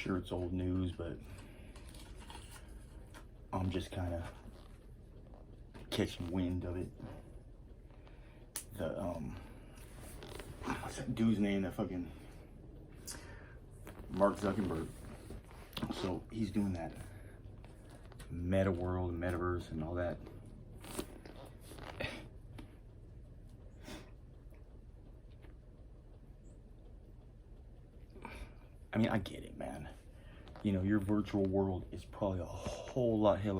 sure it's old news, but I'm just kind of catching wind of it. The what's that dude's name? That fucking Mark Zuckerberg. So he's doing that meta world, metaverse, and all that. I mean, I get it, man. You know, your virtual world is probably a whole hell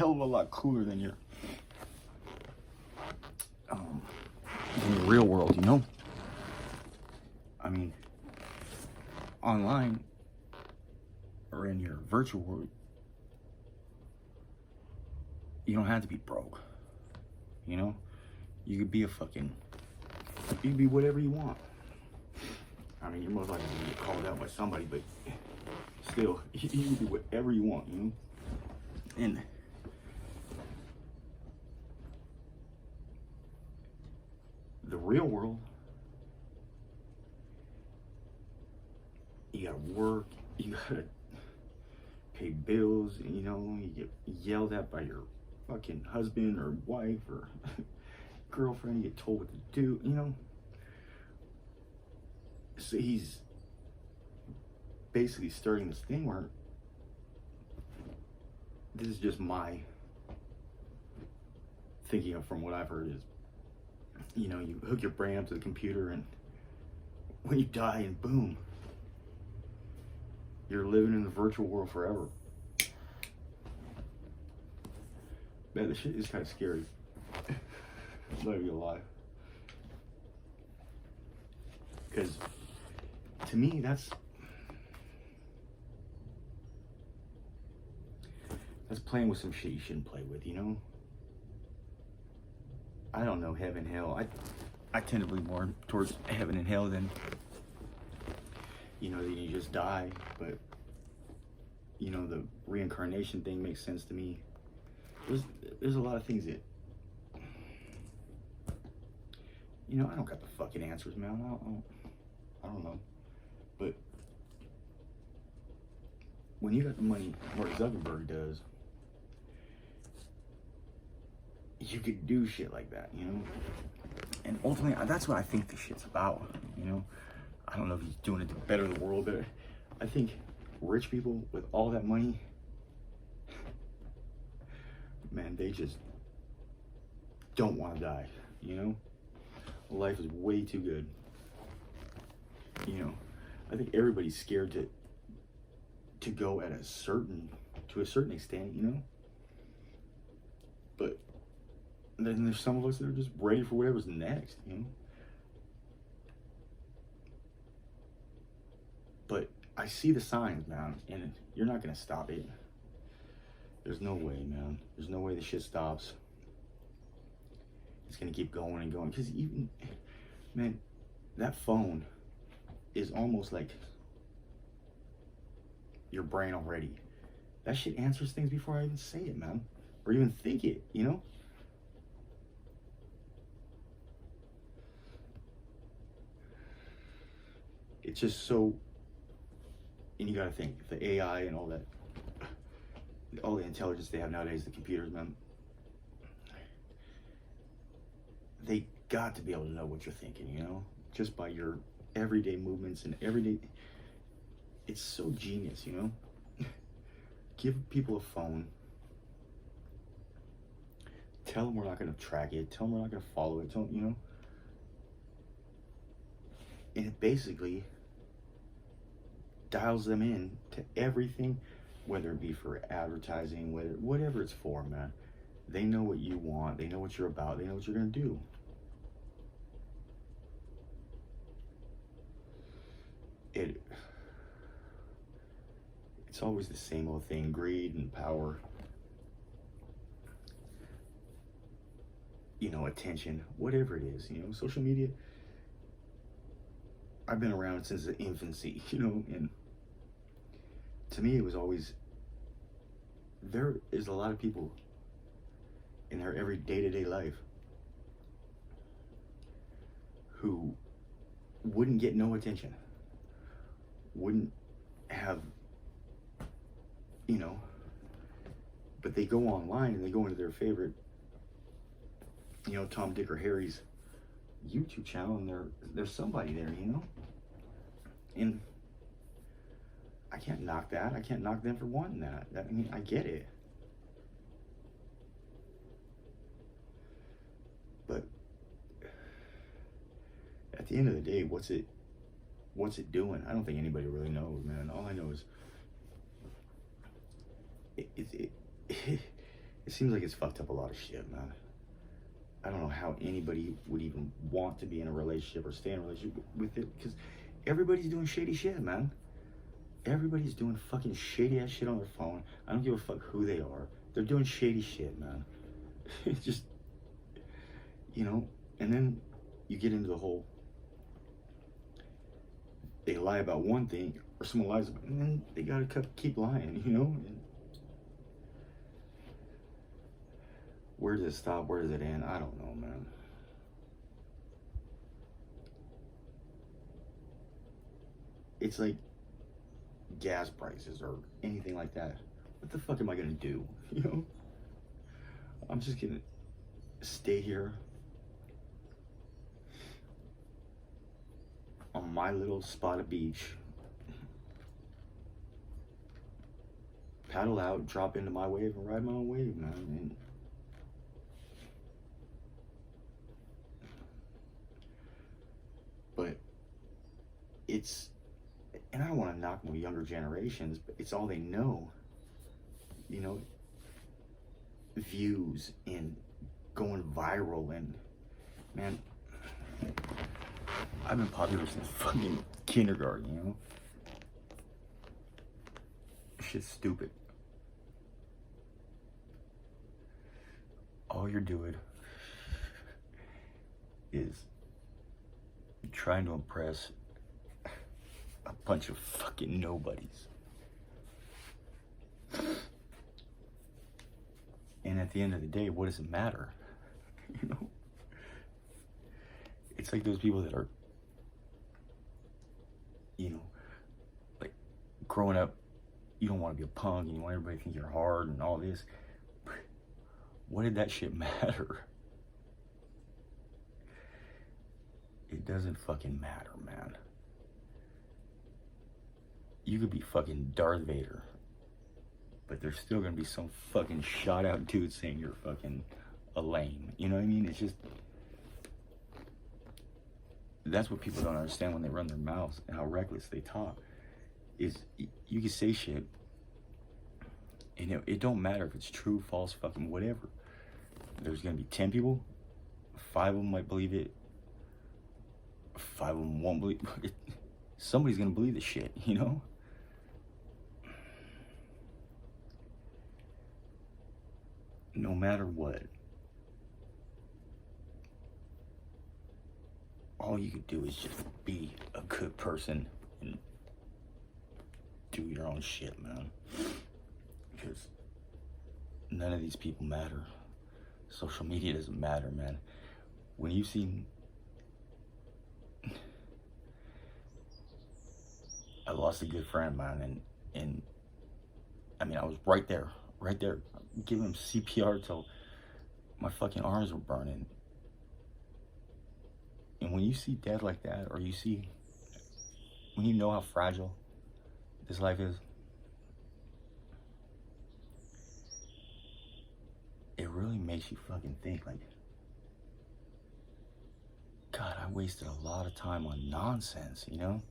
of a lot cooler than your real world, you know? I mean, online or in your virtual world, you don't have to be broke, you know? You could be you could be whatever you want. I mean, you're most likely going to get called out by somebody, but still, you can do whatever you want, you know? And the real world, you gotta work, you gotta pay bills, you know, you get yelled at by your fucking husband or wife or girlfriend, you get told what to do, you know? So he's basically starting this thing where this is just my thinking of from what I've heard is, you know, you hook your brain up to the computer and when you die and boom, you're living in the virtual world forever. Man, this shit is kind of scary. I'm not even gonna lie. Because to me, that's playing with some shit you shouldn't play with, you know? I don't know heaven, hell. I tend to believe more towards heaven and hell than, you know, that you just die. But, you know, the reincarnation thing makes sense to me. There's a lot of things that, you know, I don't got the fucking answers, man. I don't know. But when you got the money Mark Zuckerberg does, you could do shit like that, you know? And ultimately, that's what I think this shit's about, you know? I don't know if he's doing it to better the world, but I think rich people with all that money, man, they just don't want to die, you know? Life is way too good. You know, I think everybody's scared to go to a certain extent, you know? But then there's some of us that are just ready for whatever's next, you know? But I see the signs, man, and you're not gonna stop it. There's no way, man. There's no way the shit stops. It's gonna keep going and going. Because even, man, that phone is almost like your brain already. That shit answers things before I even say it, man. Or even think it, you know? It's just so, and you gotta think, the AI and all that, all the intelligence they have nowadays, the computers, man, they got to be able to know what you're thinking, you know? Just by your everyday movements and everyday, it's so genius, you know? Give people a phone, tell them we're not gonna track it, tell them we're not gonna follow it, tell them, you know? And it basically dials them in to everything, whether it be for advertising, whatever it's for, man. They know what you want, they know what you're about, they know what you're gonna do. It's always the same old thing, greed and power, you know, attention, whatever it is, you know, social media. I've been around since the infancy, you know, and to me it was always, there is a lot of people in their every day-to-day life who wouldn't get no attention, wouldn't have, you know, but they go online and they go into their favorite, you know, Tom, Dick, or Harry's YouTube channel, and there's somebody there, you know? And I can't knock that. I can't knock them for wanting that. I mean, I get it. But at the end of the day, what's it doing? I don't think anybody really knows, man. All I know is it seems like it's fucked up a lot of shit, man. I don't know how anybody would even want to be in a relationship or stay in a relationship with it, because everybody's doing shady shit, man. Everybody's doing fucking shady ass shit on their phone. I don't give a fuck who they are. They're doing shady shit, man. It's just, you know, and then you get into the whole, they lie about one thing, or someone lies about it, and then they gotta keep lying, you know? And where does it stop? Where does it end? I don't know, man. It's like gas prices or anything like that. What the fuck am I gonna do? You know? I'm just gonna stay here on my little spot of beach, paddle out, drop into my wave, and ride my own wave, man. And but it's, and I don't want to knock more younger generations, but it's all they know, you know, views and going viral. And man, I've been popular since fucking kindergarten, you know? Shit's stupid. All you're doing is trying to impress a bunch of fucking nobodies. And at the end of the day, what does it matter? You know? It's like those people that are, you know, like growing up, you don't want to be a punk and you want everybody to think you're hard and all this. What did that shit matter? It doesn't fucking matter, man. You could be fucking Darth Vader, but there's still gonna be some fucking shot out dude saying you're fucking a lame. You know what I mean? It's just, that's what people don't understand when they run their mouths and how reckless they talk. Is you can say shit, and it don't matter if it's true, false, fucking whatever. There's gonna be 10 people, 5 of them might believe it, 5 of them won't believe it. Somebody's gonna believe the shit, you know? No matter what, all you could do is just be a good person and do your own shit, man. Because none of these people matter. Social media doesn't matter, man. When you see, I lost a good friend, man, and I mean, I was right there, giving him CPR till my fucking arms were burning. And when you see death like that, or when you know how fragile this life is, it really makes you fucking think, like, God, I wasted a lot of time on nonsense, you know?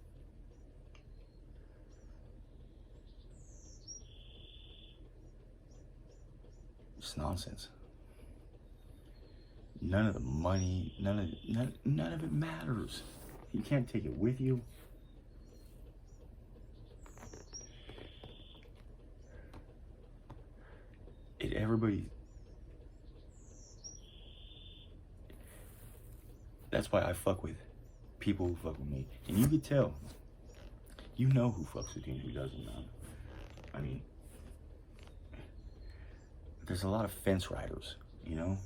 Just nonsense. None of the money, none of it matters. You can't take it with you. Everybody. That's why I fuck with people who fuck with me. And you could tell. You know who fucks with you and who doesn't, man. I mean, there's a lot of fence riders, you know?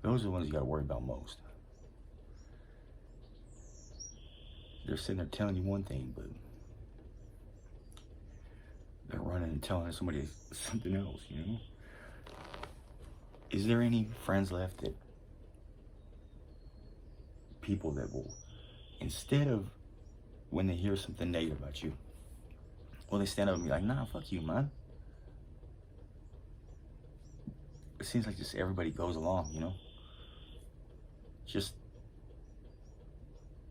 Those are the ones you gotta worry about most. They're sitting there telling you one thing, but running and telling somebody something else, you know? Is there any friends left that people that will, instead of when they hear something negative about you, well, they stand up and be like, nah, fuck you, man. It seems like just everybody goes along, you know? Just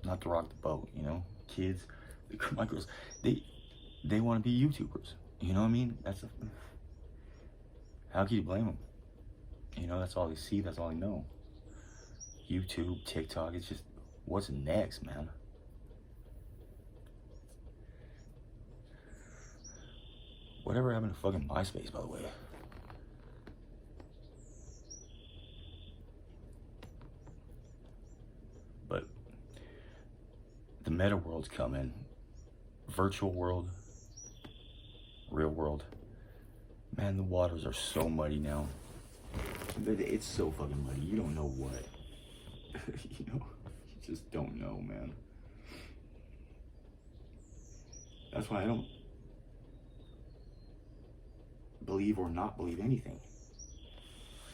not to rock the boat, you know? Kids, my girls, they want to be YouTubers. You know what I mean? How can you blame them? You know, that's all they see, that's all they know. YouTube, TikTok, it's just, what's next, man? Whatever happened to fucking MySpace, by the way? But the meta world's coming. Virtual world, real world. Man, the waters are so muddy now. It's so fucking muddy. You don't know what. You know, you just don't know, man. That's why I don't believe or not believe anything.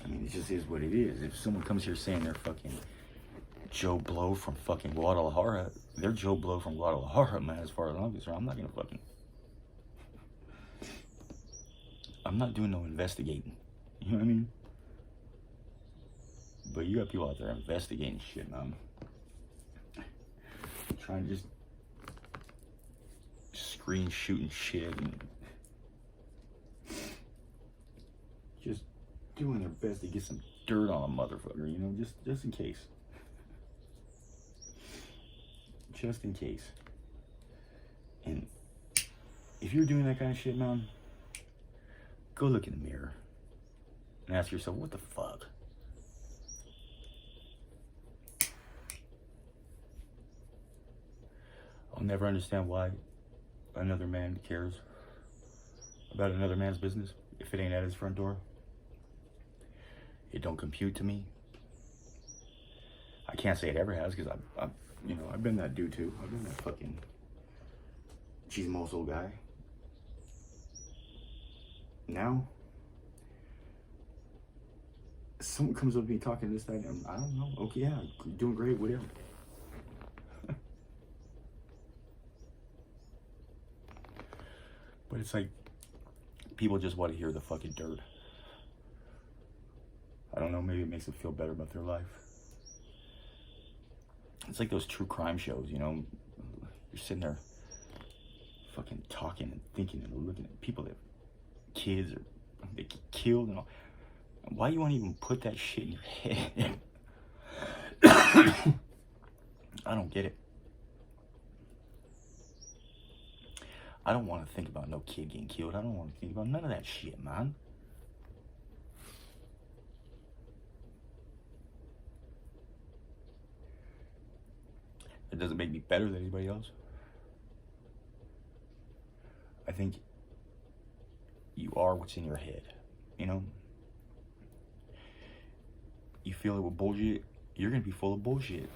I mean, it just is what it is. If someone comes here saying they're fucking Joe Blow from fucking Guadalajara, they're Joe Blow from Guadalajara, man, as far as I'm concerned. I'm not gonna fucking... I'm not doing no investigating. You know what I mean? But you got people out there investigating shit, man. Trying to just screen shooting shit and just doing their best to get some dirt on a motherfucker, you know, just in case. Just in case. And if you're doing that kind of shit, man, go look in the mirror and ask yourself, what the fuck? I'll never understand why another man cares about another man's business if it ain't at his front door. It don't compute to me. I can't say it ever has, because I've been that dude too. I've been that fucking chismoso guy. Now, someone comes up to me talking this, that, and I don't know. Okay, yeah, doing great, whatever. But it's like, people just want to hear the fucking dirt. I don't know, maybe it makes them feel better about their life. It's like those true crime shows, you know? You're sitting there fucking talking and thinking and looking at people that kids or they get killed and all. Why you want to even put that shit in your head? I don't get it. I don't want to think about no kid getting killed. I don't want to think about none of that shit, man. It doesn't make me better than anybody else. I think you are what's in your head, you know? You feel it with bullshit, you're gonna be full of bullshit.